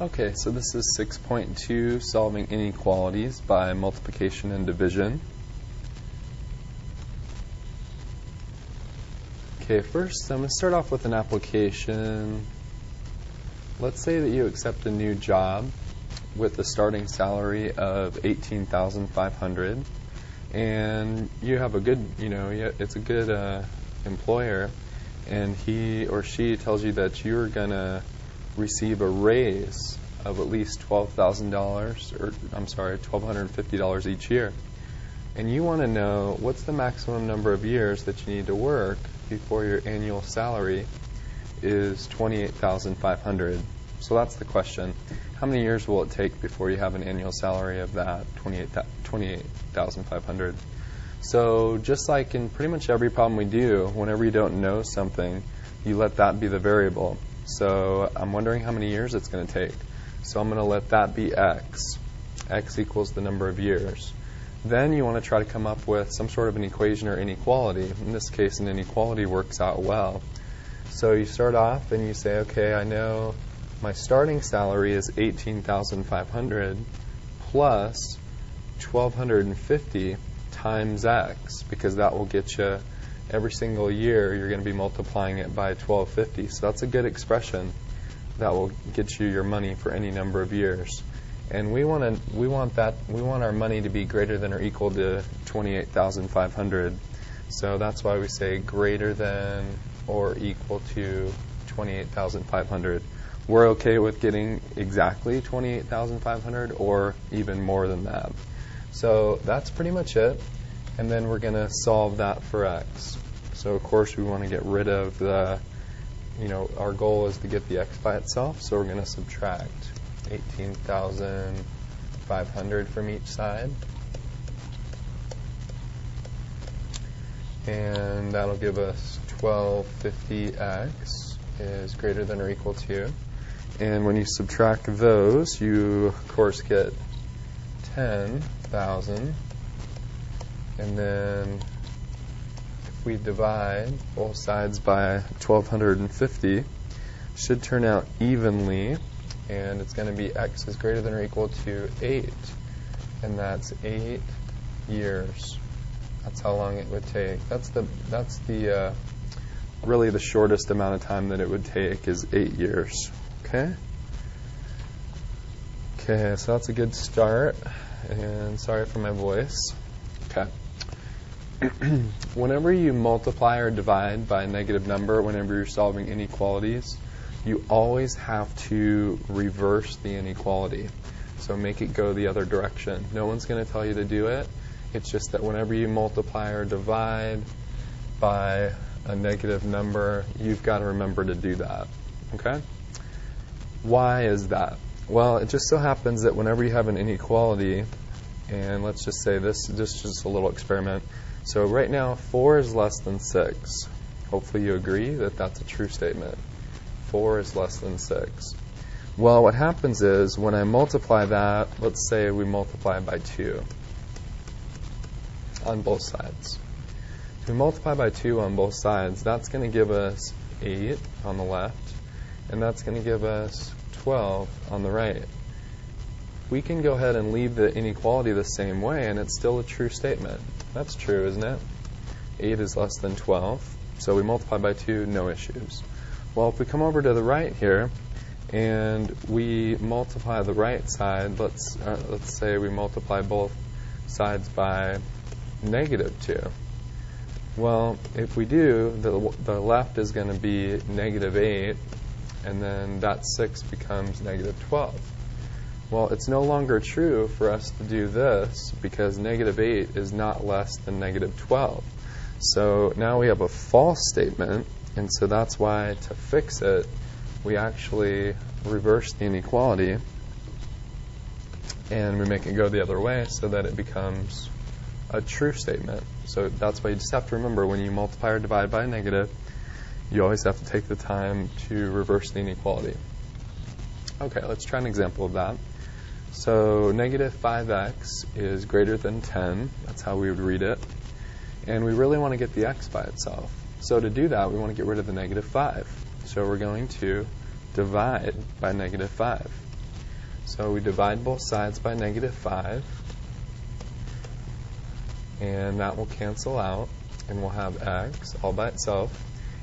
Okay, so this is 6.2, solving inequalities by multiplication and division. Okay, first I'm going to start off with an application. Let's say that you accept a new job with a starting salary of $18,500, and you have a good, it's a good employer, and he or she tells you that you're going to receive a raise of at least $12,000, or I'm sorry, $1,250 each year. And you want to know what's the maximum number of years that you need to work before your annual salary is $28,500. So that's the question. How many years will it take before you have an annual salary of that $28,500? So just like in pretty much every problem we do, whenever you don't know something, you let that be the variable. So I'm wondering how many years it's going to take. So I'm going to let that be x. X equals the number of years. Then you want to try to come up with some sort of an equation or inequality. In this case, an inequality works out well. So you start off and you say, okay, I know my starting salary is $18,500 plus $1,250 times x, because that will get you every single year you're going to be multiplying it by $1,250. So that's a good expression that will get you your money for any number of years. And we want our money to be greater than or equal to $28,500. So that's why we say greater than or equal to $28,500. We're okay with getting exactly $28,500 or even more than that. So that's pretty much it. And then we're going to solve that for x. So of course we want to get rid of the, our goal is to get the x by itself, so we're going to subtract 18,500 from each side. And that'll give us 1250x is greater than or equal to. And when you subtract those, you of course get 10,000. And then if we divide both sides by 1,250, should turn out evenly, and it's going to be x is greater than or equal to 8, and that's 8 years. That's how long it would take. That's really the shortest amount of time that it would take is 8 years. Okay. Okay, so that's a good start, and sorry for my voice. Okay. Whenever you multiply or divide by a negative number, whenever you're solving inequalities, you always have to reverse the inequality. So make it go the other direction. No one's going to tell you to do it. It's just that whenever you multiply or divide by a negative number, you've got to remember to do that. Okay? Why is that? Well, it just so happens that whenever you have an inequality, and let's just say this is just a little experiment. So right now, 4 is less than 6. Hopefully you agree that that's a true statement. 4 is less than 6. Well, what happens is when I multiply that, let's say we multiply by 2 on both sides. If we multiply by 2 on both sides, that's going to give us 8 on the left, and that's going to give us 12 on the right. We can go ahead and leave the inequality the same way, and it's still a true statement. That's true, isn't it? 8 is less than 12, so we multiply by 2, no issues. Well, if we come over to the right here, and we multiply the right side, let's say we multiply both sides by -2. Well, if we do, the left is going to be -8, and then that 6 becomes -12. Well, it's no longer true for us to do this because -8 is not less than -12. So now we have a false statement, and so that's why to fix it, we actually reverse the inequality and we make it go the other way so that it becomes a true statement. So that's why you just have to remember when you multiply or divide by a negative, you always have to take the time to reverse the inequality. Okay, let's try an example of that. So -5x is greater than 10. That's how we would read it. And we really want to get the x by itself. So to do that, we want to get rid of the -5. So we're going to divide by -5. So we divide both sides by -5, and that will cancel out, and we'll have x all by itself.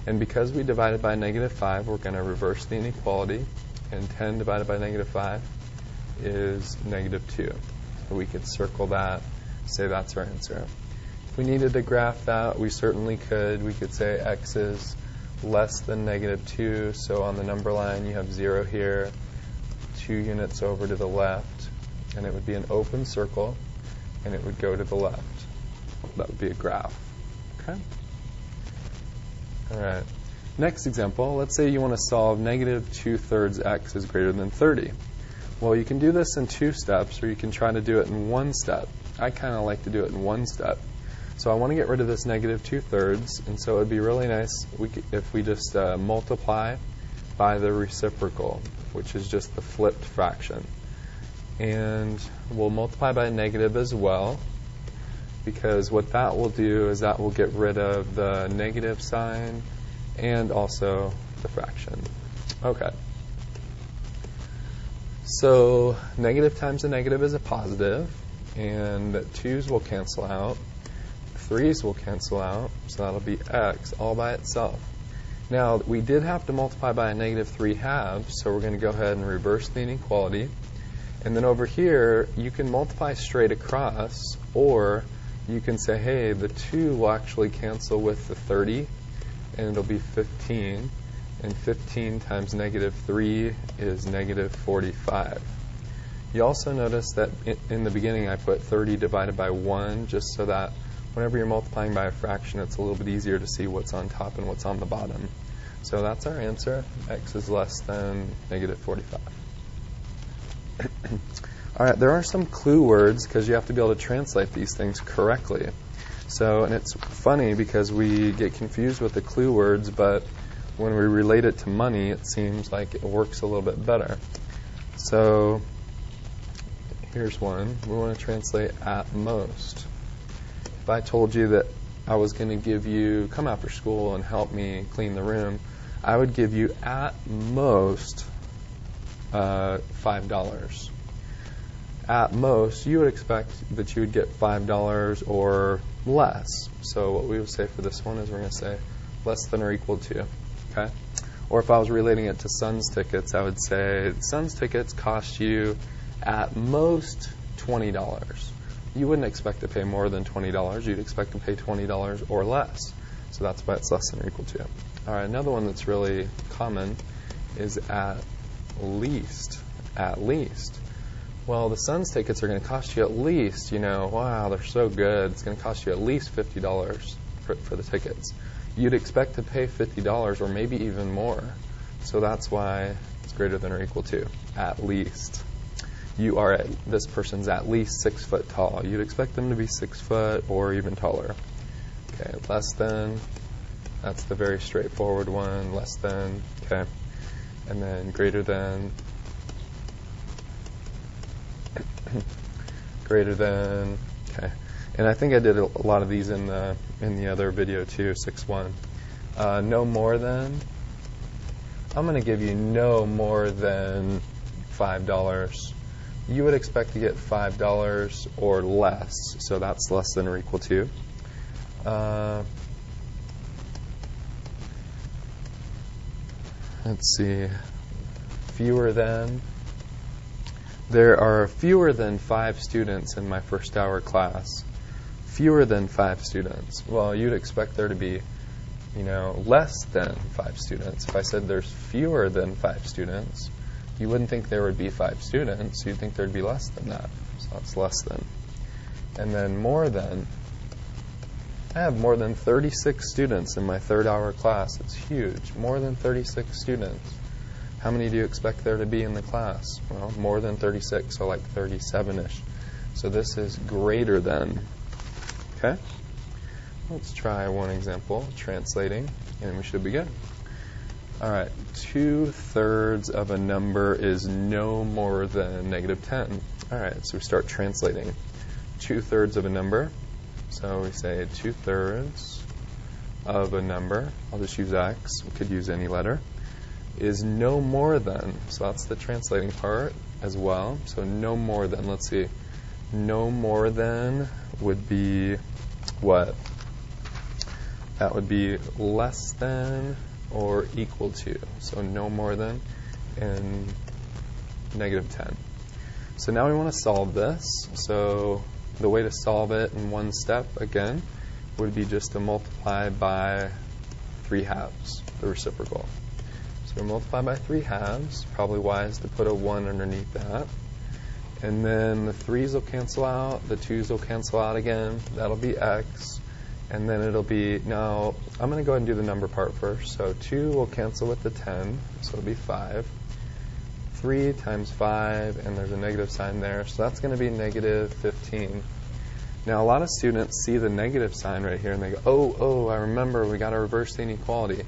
And because we divided by -5, we're going to reverse the inequality, and 10 divided by -5 is -2. So we could circle that, say that's our answer. If we needed to graph that, we certainly could. We could say x is less than -2, so on the number line you have 0 here, 2 units over to the left, and it would be an open circle, and it would go to the left. That would be a graph. Okay? All right. Next example, let's say you want to solve -2/3 x is greater than 30. Well, you can do this in 2 steps, or you can try to do it in 1 step. I kind of like to do it in 1 step. So I want to get rid of this -2/3, and so it would be really nice if we just multiply by the reciprocal, which is just the flipped fraction. And we'll multiply by a negative as well, because what that will do is that will get rid of the negative sign and also the fraction. Okay. So negative times a negative is a positive, and 2's will cancel out, 3's will cancel out, so that'll be x all by itself. Now, we did have to multiply by a -3/2, so we're going to go ahead and reverse the inequality. And then over here, you can multiply straight across, or you can say, hey, the 2 will actually cancel with the 30, and it'll be 15. And 15 times -3 is -45. You also notice that in the beginning I put 30 divided by 1, just so that whenever you're multiplying by a fraction, it's a little bit easier to see what's on top and what's on the bottom. So that's our answer. X is less than -45. All right, there are some clue words because you have to be able to translate these things correctly. So, and it's funny because we get confused with the clue words, but when we relate it to money, it seems like it works a little bit better. So here's one. We want to translate at most. If I told you that I was going to give you, come after school and help me clean the room, I would give you at most $5. At most, you would expect that you would get $5 or less. So what we would say for this one is we're going to say less than or equal to. Okay? Or if I was relating it to Suns tickets, I would say Suns tickets cost you at most $20. You wouldn't expect to pay more than $20. You'd expect to pay $20 or less. So that's why it's less than or equal to. All right, another one that's really common is at least. At least. Well, the Suns tickets are going to cost you at least, wow, they're so good. It's going to cost you at least $50 for the tickets. You'd expect to pay $50 or maybe even more. So that's why it's greater than or equal to, at least. This person's at least 6 foot tall. You'd expect them to be 6 foot or even taller. Okay, less than, that's the very straightforward one, less than, okay. And then greater than, greater than, okay. And I think I did a lot of these in the other video too, 6-1. No more than, I'm going to give you no more than $5. You would expect to get $5 or less, so that's less than or equal to. Let's see, fewer than. There are fewer than 5 students in my first hour class. Fewer than 5 students. Well, you'd expect there to be, less than 5 students. If I said there's fewer than 5 students, you wouldn't think there would be 5 students. You'd think there'd be less than that. So that's less than. And then more than. I have more than 36 students in my third hour class. It's huge. More than 36 students. How many do you expect there to be in the class? Well, more than 36, so like 37-ish. So this is greater than. Okay? Let's try one example, translating, and we should be good. All right, 2/3 of a number is no more than -10. All right, so we start translating. 2/3 of a number. So we say 2/3 of a number. I'll just use x. We could use any letter. is no more than, so that's the translating part as well. So no more than, let's see, no more than would be what? That would be less than or equal to. So no more than and negative 10. So now we want to solve this. So the way to solve it in one step, again, would be just to multiply by 3/2, the reciprocal. So we multiply by 3/2. Probably wise to put a 1 underneath that. And then the 3's will cancel out, the 2's will cancel out again. That'll be x. And then it'll be, now I'm going to go ahead and do the number part first. So 2 will cancel with the 10, so it'll be 5. 3 times 5, and there's a negative sign there, so that's going to be negative 15. Now a lot of students see the negative sign right here and they go, oh, I remember, we got to reverse the inequality.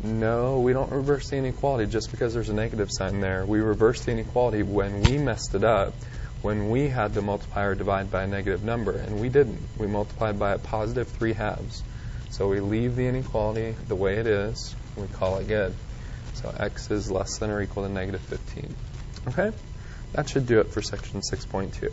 No, we don't reverse the inequality just because there's a negative sign there. We reverse the inequality when we messed it up, when we had to multiply or divide by a negative number, and we didn't. We multiplied by a positive 3/2. So we leave the inequality the way it is, and we call it good. So x is less than or equal to negative 15. Okay? That should do it for section 6.2.